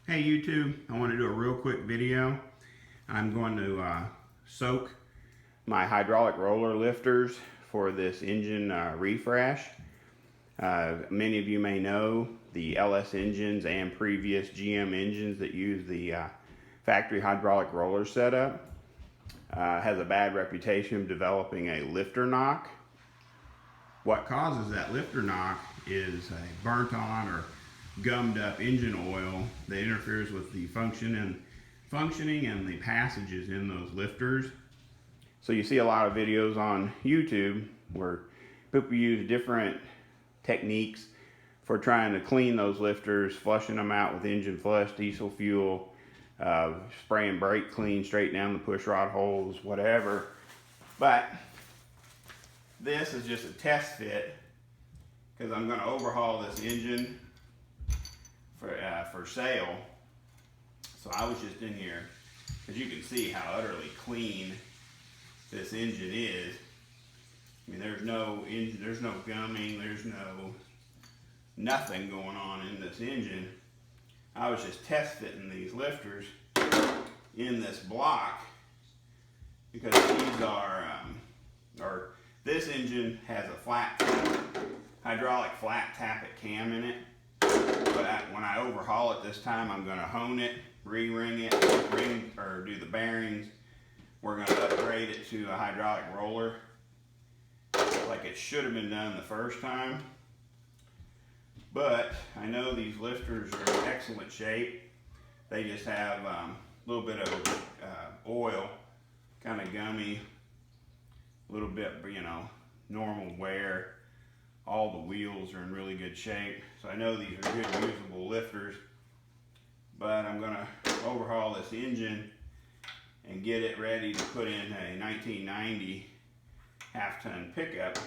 Hey YouTube, I want to do a real quick video. I'm going to soak my hydraulic roller lifters for this engine refresh. Many of you may know the LS engines and previous GM engines that use the factory hydraulic roller setup has a bad reputation of developing a lifter knock. What causes that lifter knock is a burnt on or gummed up engine oil that interferes with the functioning and the passages in those lifters. So you see a lot of videos on YouTube where people use different techniques for trying to clean those lifters, flushing them out with engine flush, diesel fuel, spraying brake clean straight down the push rod holes, whatever. But this is just a test fit because I'm going to overhaul this engine for sale. So I was just in here, as you can see how utterly clean this engine is. I mean, there's no gumming, there's nothing going on in this engine. I was just test fitting these lifters in this block because these are, this engine has a hydraulic flat tappet cam in it. But when I overhaul it this time, I'm going to hone it, re-ring it, do the bearings. We're going to upgrade it to a hydraulic roller like it should have been done the first time. But I know these lifters are in excellent shape. They just have a little bit of oil, kind of gummy, a little bit, normal wear. All the wheels are in really good shape. So I know these are good usable lifters, but I'm gonna overhaul this engine and get it ready to put in a 1990 half-ton pickup.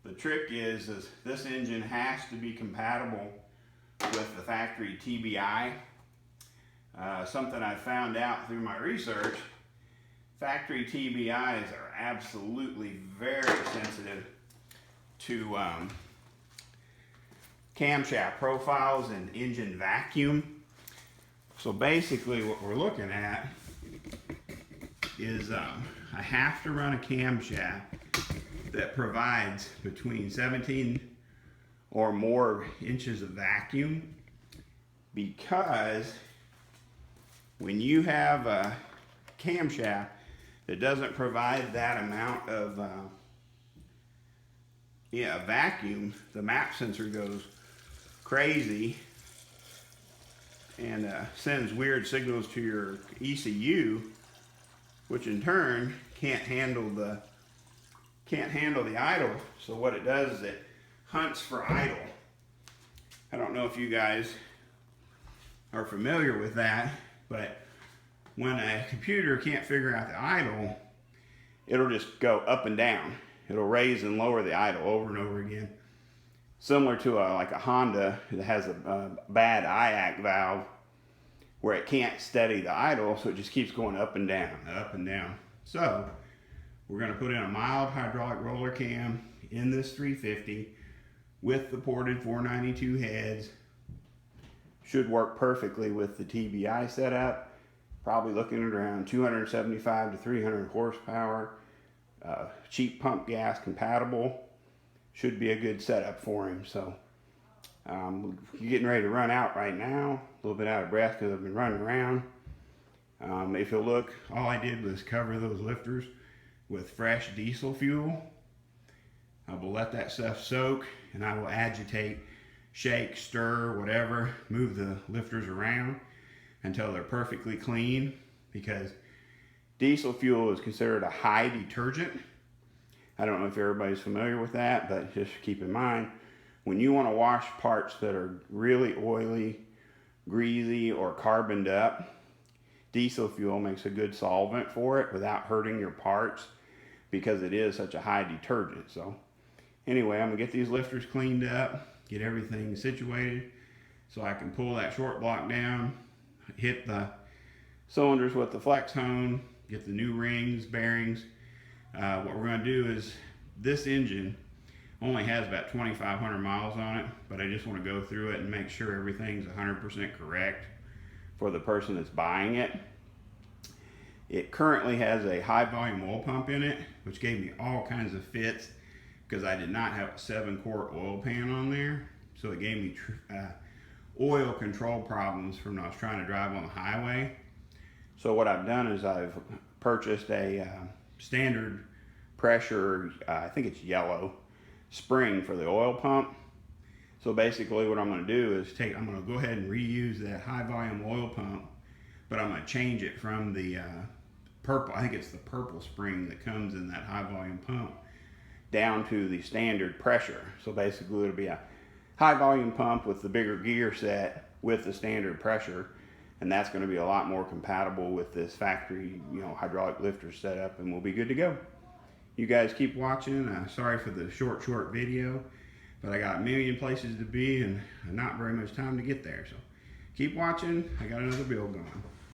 The trick is this engine has to be compatible with the factory TBI. Something I found out through my research, factory TBIs are absolutely very sensitive to camshaft profiles and engine vacuum. So basically what we're looking at is I have to run a camshaft that provides between 17 or more inches of vacuum, because when you have a camshaft that doesn't provide that amount of vacuum, the map sensor goes crazy and sends weird signals to your ECU, which in turn can't handle the idle. So what it does is it hunts for idle. I don't know if you guys are familiar with that, but when a computer can't figure out the idle, it'll just go up and down. It'll raise and lower the idle over and over again. Similar to like a Honda that has a bad IAC valve where it can't steady the idle, so it just keeps going up and down, up and down. So we're going to put in a mild hydraulic roller cam in this 350 with the ported 492 heads. Should work perfectly with the TBI setup. Probably looking at around 275 to 300 horsepower. Cheap pump gas compatible. Should be a good setup for him. So getting ready to run out right now. A little bit out of breath because I've been running around. If you'll look, all I did was cover those lifters with fresh diesel fuel. I will let that stuff soak and I will agitate, shake, stir, whatever, move the lifters around until they're perfectly clean, because diesel fuel is considered a high detergent. I don't know if everybody's familiar with that, but just keep in mind, when you want to wash parts that are really oily, greasy, or carboned up, diesel fuel makes a good solvent for it without hurting your parts, because it is such a high detergent. So anyway, I'm gonna get these lifters cleaned up, get everything situated so I can pull that short block down, hit the cylinders with the flex hone, get the new rings, bearings. What we're going to do is, this engine only has about 2,500 miles on it, but I just want to go through it and make sure everything's 100% correct for the person that's buying it. It currently has a high volume oil pump in it, which gave me all kinds of fits because I did not have a 7-quart oil pan on there. So it gave me oil control problems from when I was trying to drive on the highway. So what I've done is I've purchased a standard pressure, I think it's yellow, spring for the oil pump. So basically what I'm going to do is I'm going to go ahead and reuse that high volume oil pump, but I'm going to change it from the purple, I think it's the purple spring that comes in that high volume pump, down to the standard pressure. So basically it'll be a high volume pump with the bigger gear set with the standard pressure, and that's going to be a lot more compatible with this factory, hydraulic lifter setup, and we'll be good to go. You guys keep watching. Sorry for the short video, but I got a million places to be and not very much time to get there. So keep watching. I got another build going.